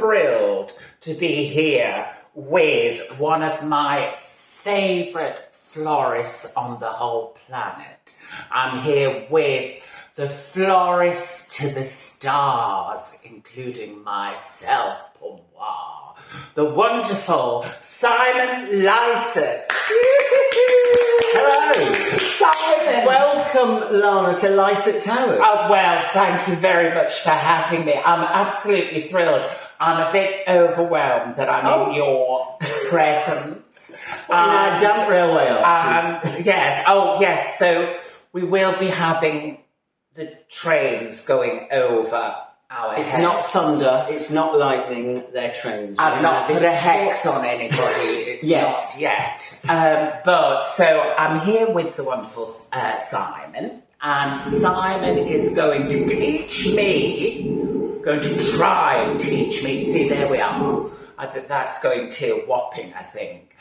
thrilled to be here with one of my favourite florists on the whole planet. I'm here with the florist to the stars, including myself, Pomoir, the wonderful Simon Lysaght. Hello. Simon. Welcome, Lana, to Lysaght Towers. Oh, well, thank you very much for having me. I'm absolutely thrilled. I'm a bit overwhelmed that I'm in your presence. In our damp railway arches. Yes. So we will be having the trains going over our heads. It's not thunder, it's not lightning, they're trains. I've not put a hex on anybody. It's not yet. But so I'm here with the wonderful Simon, and Simon is going to try and teach me. See, there we are. I think that's going to whopping, I think.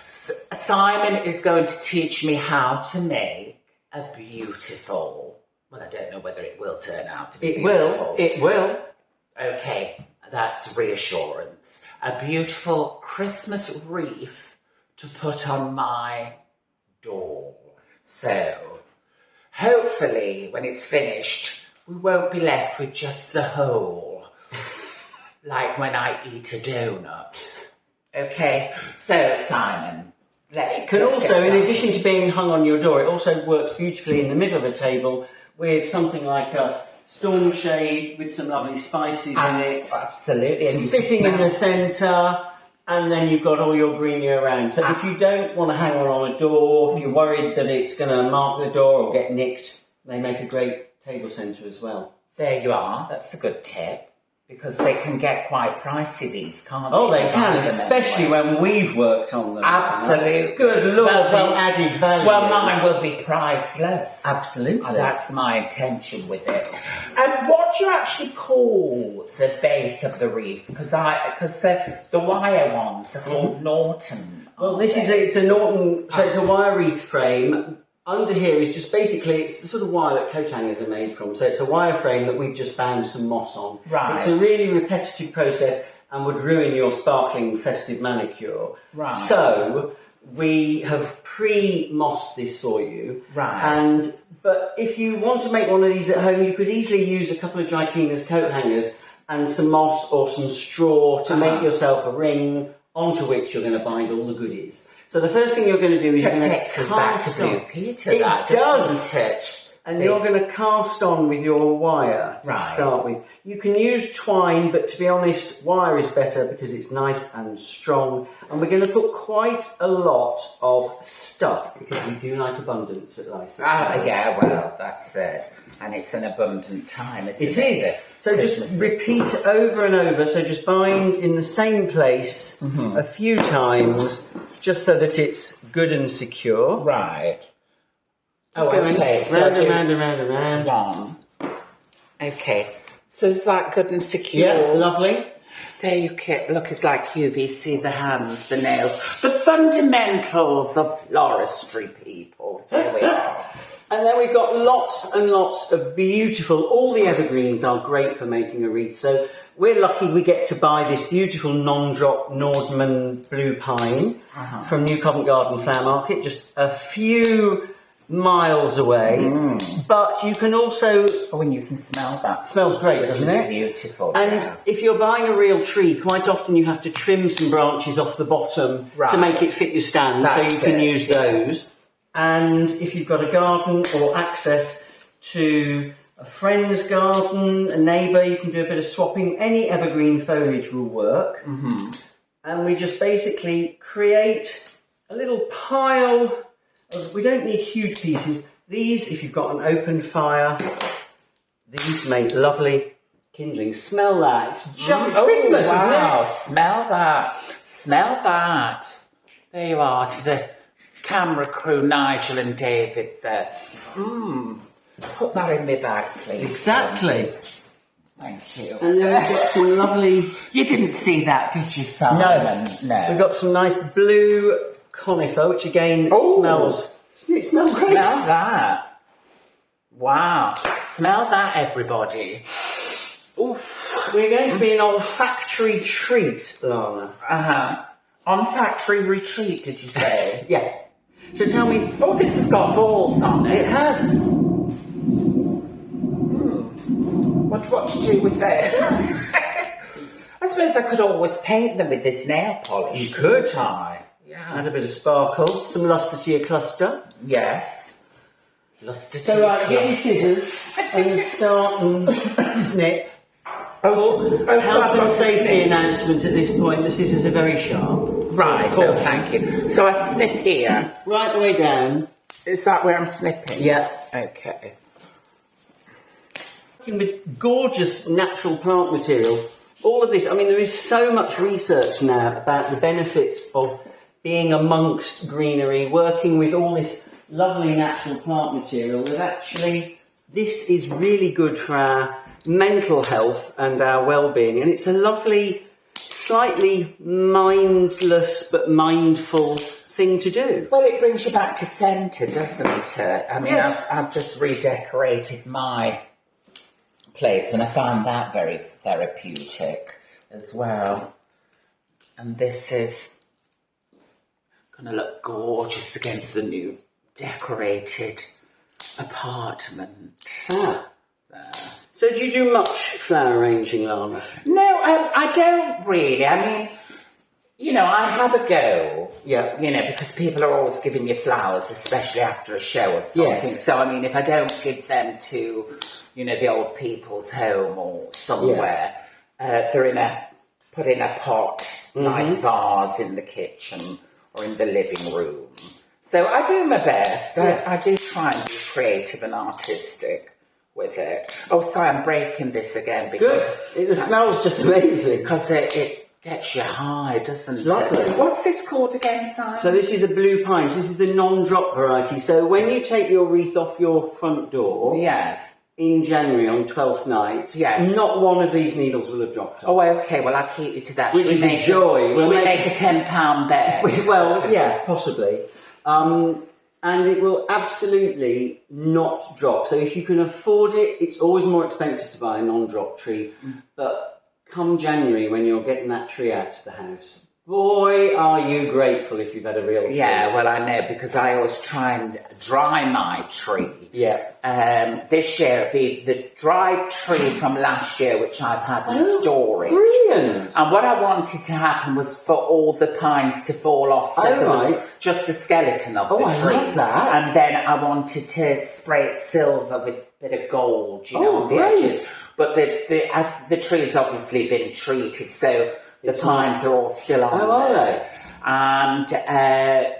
Simon is going to teach me how to make a beautiful... Well, I don't know whether it will turn out to be beautiful. It will. Okay, that's reassurance. A beautiful Christmas wreath to put on my door. So, hopefully, when it's finished, we won't be left with just the hole, like when I eat a donut. Okay, so Simon, in addition to being hung on your door, it also works beautifully in the middle of a table with something like a storm shade with some lovely spices in it. Absolutely. And sitting in the centre, and then you've got all your green year round. So if you don't want to hang one on a door, if you're worried that it's going to mark the door or get nicked, they make a great table centre as well. There you are. That's a good tip. Because they can get quite pricey, these, can't they? Oh, they can, especially when we've worked on them. Absolutely. Good Lord, the added value. Well, mine will be priceless. Absolutely. That's my intention with it. And what do you actually call the base of the wreath? Because the wire ones are called Norton. Well, it's a Norton, so it's a wire wreath frame. Under here is just basically, it's the sort of wire that coat hangers are made from. So it's a wire frame that we've just bound some moss on. Right. It's a really repetitive process and would ruin your sparkling festive manicure. Right. So we have pre-mossed this for you. Right. But if you want to make one of these at home, you could easily use a couple of dry cleaners coat hangers and some moss or some straw to make yourself a ring onto which you're going to bind all the goodies. So the first thing you're going to do is you're going to takes us back to Blue Peter. It that does. it? And you're going to cast on with your wire to start with. You can use twine, but to be honest, wire is better because it's nice and strong. And we're going to put quite a lot of stuff because we do like abundance at Lysaght. Yeah, well, that's it. And it's an abundant time, isn't it? It is. So just repeat it over and over. So just bind in the same place a few times, just so that it's good and secure. Right. Oh, okay. So round and round. One. Okay. So is that good and secure? Yeah, lovely. There you look, it's like UVC, the hands, the nails, the fundamentals of floristry, people. Here we are. And then we've got lots and lots of beautiful, all the evergreens are great for making a wreath. So we're lucky we get to buy this beautiful non-drop Nordmann blue pine from New Covent Garden Flower Market, just a few miles away. But you can also... Oh, and you can smell that. It smells great, doesn't it? It's beautiful. And if you're buying a real tree, quite often you have to trim some branches off the bottom to make it fit your stand, so you can use those. And if you've got a garden or access to a friend's garden, a neighbour, you can do a bit of swapping. Any evergreen foliage will work. And we just basically create a little pile of, we don't need huge pieces. These, if you've got an open fire, these make lovely kindling. Smell that. It's Christmas, isn't it? Smell that. Smell that. There you are, to the camera crew, Nigel and David there. Put that in my bag, please. Exactly. Thank you. And then we've got some lovely... You didn't see that, did you, Simon? No. We've got some nice blue conifer, which again smells... It smells great. Smell that. Wow. Smell that, everybody. Oof. we're going to be an olfactory treat, Lana. On factory retreat, did you say? Yeah. So tell me... Oh, this has got balls on it. It has. What to do with those? I suppose I could always paint them with this nail polish. You could. Yeah. Add a bit of sparkle, some luster to your cluster. Yes. Luster to So your get your scissors and start and snip. Health and safety announcement at this point, the scissors are very sharp. Right, oh, thank you. So I snip here. Right the way down. Is that where I'm snipping? Yeah. Okay. Working with gorgeous natural plant material. All of this, I mean, there is so much research now about the benefits of being amongst greenery, working with all this lovely natural plant material, that actually this is really good for our mental health and our well-being. And it's a lovely, slightly mindless but mindful thing to do. Well, it brings you back to centre, doesn't it? I mean, Yes. I've just redecorated my place and I found that very therapeutic as well. And this is going to look gorgeous against the new decorated apartment. So do you do much flower arranging, Lana? No, I don't really. I mean, you know, I have a go. Yeah. You know, because people are always giving you flowers, especially after a show or something. Yes. So, I mean, if I don't give them to, you know, the old people's home or somewhere, they're put in a pot, nice vase in the kitchen or in the living room. So I do my best. Yeah. I do try and be creative and artistic with it. Oh, sorry, I'm breaking this again because Good. The smell's just amazing. because it gets you high, doesn't it? Lovely. What's this called again, Simon? So this is a blue pine. This is the non-drop variety. So when you take your wreath off your front door Yeah. in January on 12th night, Yes. not one of these needles will have dropped off. Oh, okay. Well, I'll keep you to that. Which Should is we a make joy. Should We'll we make- make a £10 bet? Well, yeah, possibly. And it will absolutely not drop. So if you can afford it, it's always more expensive to buy a non-drop tree. But come January, when you're getting that tree out of the house, boy, are you grateful if you've had a real tree. Yeah, well, I know, because I always try and dry my tree. Yeah. This year it'd be the dried tree from last year, which I've had in storage. Brilliant. And what I wanted to happen was for all the pines to fall off, so Oh, there was right. just the skeleton of Oh, the I tree. love that. And then I wanted to spray it silver with a bit of gold, you know, Oh, on the great. edges. But the tree's obviously been treated, so the pines are all still on Oh, are there. they? And,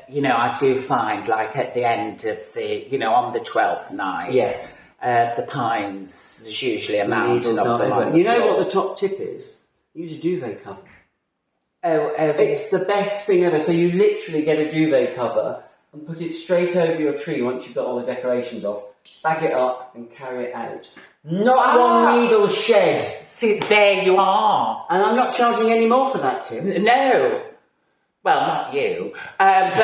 you know, I do find, like, at the end of the, you know, on the 12th night, Yes. the pines, there's usually a mountain Needles of aren't them they? on the You know floor. what the top tip is? Use a duvet cover. Oh, It's the best thing ever. So you literally get a duvet cover and put it straight over your tree once you've got all the decorations off. Bag it up and carry it out. Not one needle shed. see, there you are. And I'm not charging any more for that tip. No. Well, not you. But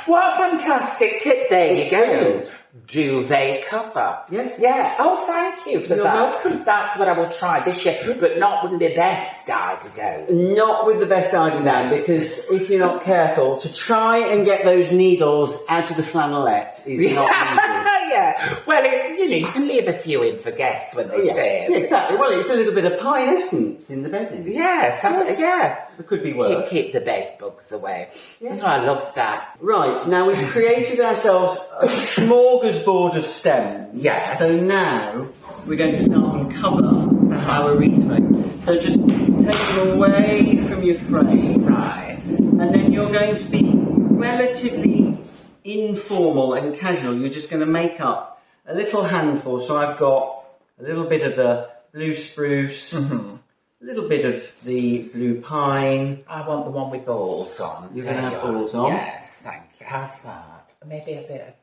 what a fantastic tip. There It's you go. brilliant. Duvet cover. Yes. Yeah. Oh, thank you for You're that. welcome. That's what I will try this year, but not with the best eiderdown. Not with the best eiderdown, because if you're not careful, to try and get those needles out of the flannelette is not easy. Yeah. Well, you know, you can leave a few in for guests when they stay. Yeah, exactly. Well, it's a little bit of pine essence in the bedding. Yes. Yeah. It could be worse. Keep the bed bugs away. Yeah. Oh, I love that. Right, now we've created ourselves a smorgasbord of stems. Yes. So now we're going to start and cover our wreath frame. So just take them away from your frame. Right. And then you're going to be relatively informal and casual. You're just going to make up a little handful. So I've got a little bit of the blue spruce, a little bit of the blue pine. I want the one with balls on. You're going to There have you are. balls on? Yes, thank you. How's that? Maybe a bit of...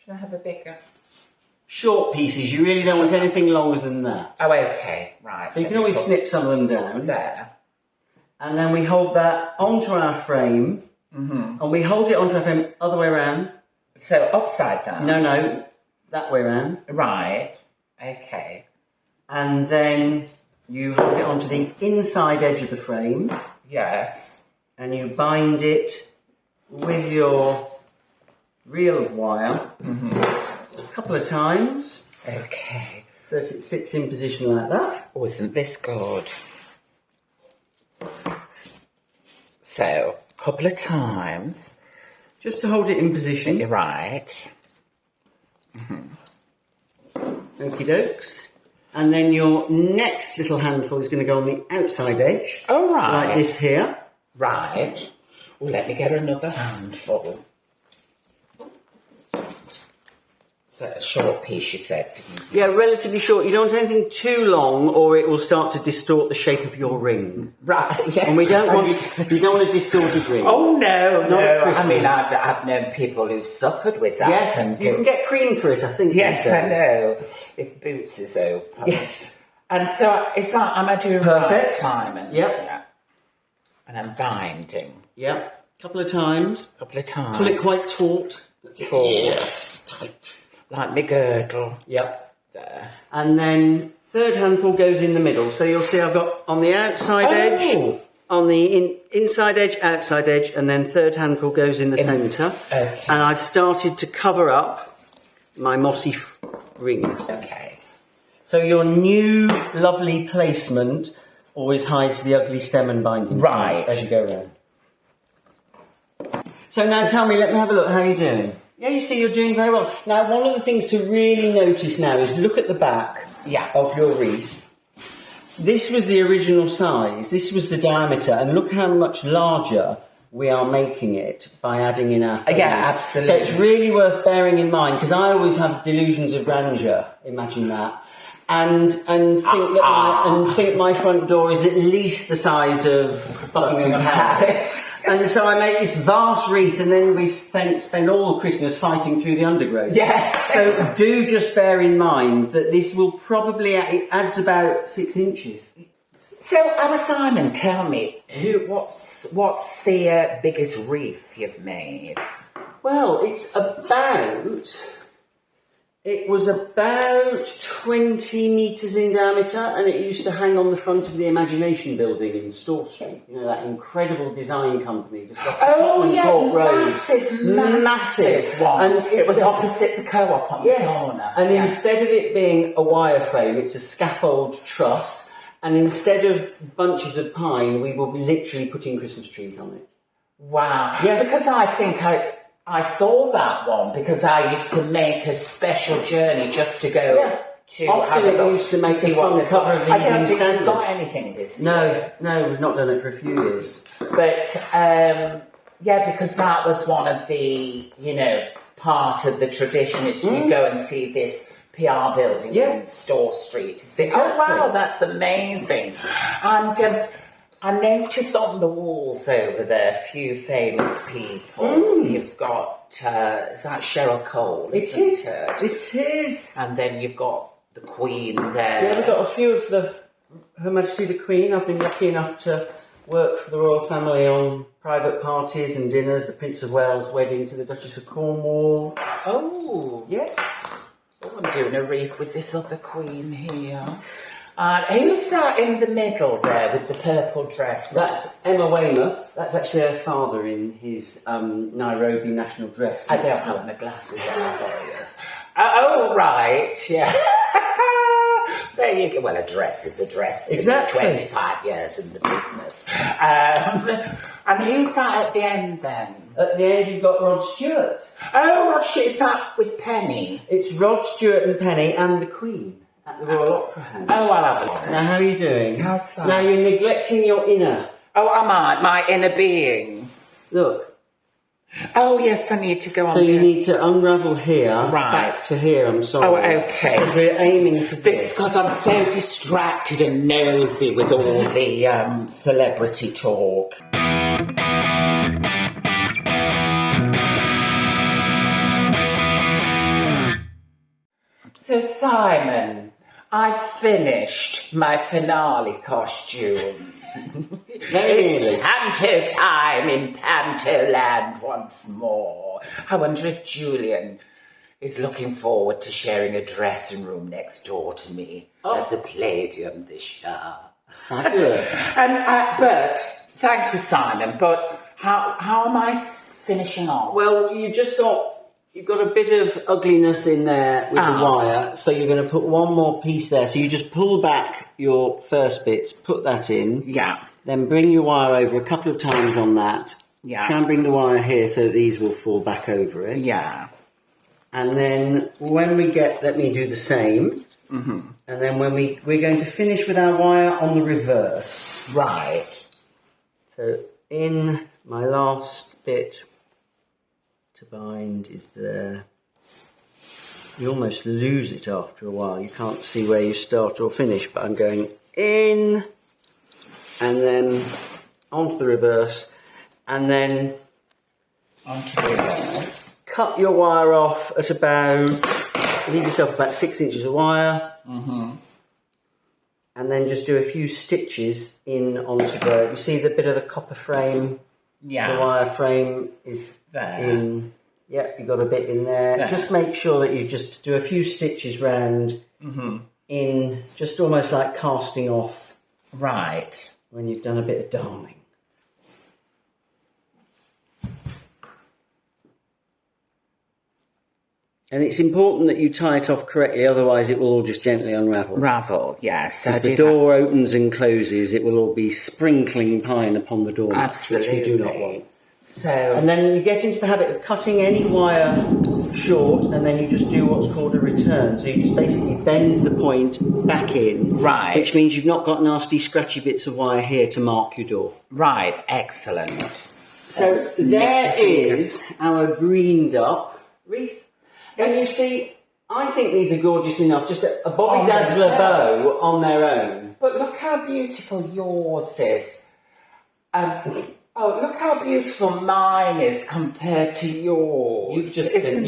Should I have a bigger... Short pieces, you really don't want anything longer than that. Oh, okay, right. So you can always snip some of them down. There. And then we hold that onto our frame. And we hold it onto our frame other way around. So, upside down? No, that way around. Right. Okay. and then you hold it onto the inside edge of the frame. Yes. And you bind it with your reel of wire a couple of times. Okay. So that it sits in position like that. Oh, isn't this good? So, a couple of times. Just to hold it in position. You're right. Okie dokes. And then your next little handful is going to go on the outside edge. Oh, right. Like this here. Right. Well, let me get another handful. So a short piece, you said, didn't you? Yeah, relatively short. You don't want anything too long or it will start to distort the shape of your ring. Right, yes. And we don't want, you don't want a distorted ring. Oh, no, Not at no. Christmas. I mean, I've known people who've suffered with that. Yes, and you can get cream for it, I think. Yes, these I days. know. If Boots is open. Yes. And so, is that, am I doing Perfect. right, Simon? Yep. Yeah. And I'm binding. Yep. A couple of times. A couple of times. Pull it quite taut. Taut. Yes, tight. Like my girdle. Yep. There. And then third handful goes in the middle. So you'll see I've got on the outside edge, on the inside edge, outside edge, and then third handful goes in the centre. Okay. And I've started to cover up my mossy ring. Okay. So your new lovely placement always hides the ugly stem and binding Right. as you go around. So now tell me, let me have a look. How are you doing? Yeah, you see you're doing very well. Now, one of the things to really notice now is look at the back of your wreath. This was the original size. This was the diameter. And look how much larger we are making it by adding in our foliage. Yeah, absolutely. So it's really worth bearing in mind, because I always have delusions of grandeur, imagine that, and think my front door is at least the size of Buckingham Palace. And so I make this vast wreath, and then we spend all Christmas fighting through the undergrowth. Yeah. So do just bear in mind that this will probably, it adds about 6 inches. So, Anna Simon, tell me, what's the biggest wreath you've made? Well, it was about 20 metres in diameter, and it used to hang on the front of the Imagination Building in Store Street. You know, that incredible design company just off the Tottenham Court Road. Massive one. And it was opposite the co-op on the corner. And instead of it being a wire frame, it's a scaffold truss. And instead of bunches of pine, we will be literally putting Christmas trees on it. Wow. Yeah. Because I think I saw that one because I used to make a special journey just to go to Often have a it look, used to make see the front cover of the I don't Evening think Standard. we've got anything this year. No, we've not done it for a few years. But because that was one of the, part of the tradition is you go and see this PR building in Store Street to say, oh wow, that's amazing. And I noticed on the walls over there a few famous people. You've got, is that Cheryl Cole? It is. And then you've got the Queen there. Yeah, we've got a few of Her Majesty the Queen. I've been lucky enough to work for the royal family on private parties and dinners. The Prince of Wales' wedding to the Duchess of Cornwall. Oh. Yes. Oh, I'm doing a wreath with this other Queen here. Who's that in the middle there with the purple dress? That's Emma Weymouth. That's actually her father in his Nairobi national dress. I don't have my glasses on, yes. Oh, right, yeah. There you go. Well, a dress is a dress. Exactly. 25 years in the business. And who's that at the end then? At the end, you've got Rod Stewart. Oh, Rod Stewart, is that with Penny? It's Rod Stewart and Penny and the Queen at the Royal Opera House. Oh, I'll have a look. Now, how are you doing? How's that? Now, you're neglecting your inner. Oh, am I? My inner being. Look. Oh, yes, I need to go on. So you need to unravel here, right, back to here, I'm sorry. Oh, okay. Because we're aiming for this. Because I'm so distracted and nosy with all the celebrity talk. So, Simon, I've finished my finale costume. It's Panto time in Panto Land once more. I wonder if Julian is looking forward to sharing a dressing room next door to me at the Palladium this year. Fabulous. But thank you, Simon. But how am I finishing off? Well, you've got a bit of ugliness in there with the wire, so you're going to put one more piece there. So you just pull back your first bits, put that in. Yeah. Then bring your wire over a couple of times on that. Yeah. Try and bring the wire here so that these will fall back over it. Yeah. And then when we get, let me do the same. Mm-hmm. And then when we're going to finish with our wire on the reverse. Right. So in my last bit to bind is there. You almost lose it after a while. You can't see where you start or finish, but I'm going in and then onto the reverse and then Onto the reverse. Cut your wire off at about, leave yourself about 6 inches of wire. Mm-hmm. And then just do a few stitches in onto the, you see the bit of the copper frame? Yeah. The wire frame is there. In. Yeah, you got a bit in there. Just make sure that you just do a few stitches round in, just almost like casting off. Right. When you've done a bit of darning. And it's important that you tie it off correctly, otherwise it will all just gently unravel. Ravel, yes. As the door opens and closes, it will all be sprinkling pine upon the doormat, which we do not want. So, and then you get into the habit of cutting any wire short, and then you just do what's called a return. So you just basically bend the point back in, right, which means you've not got nasty scratchy bits of wire here to mark your door. Right, excellent. So there is our greened up wreath. And you see, I think these are gorgeous enough, just a Bobby Dazzler bow on their own. But look how beautiful yours is. Oh, look how beautiful mine is compared to yours. You're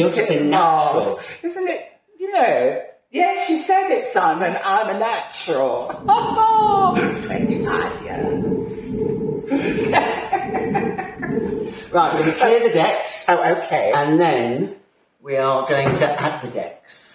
just been natural. Isn't it? You know, yes, you said it, Simon. I'm a natural. 25 years. Right, we're going to clear the decks. Oh, okay. And then we are going to add the decks.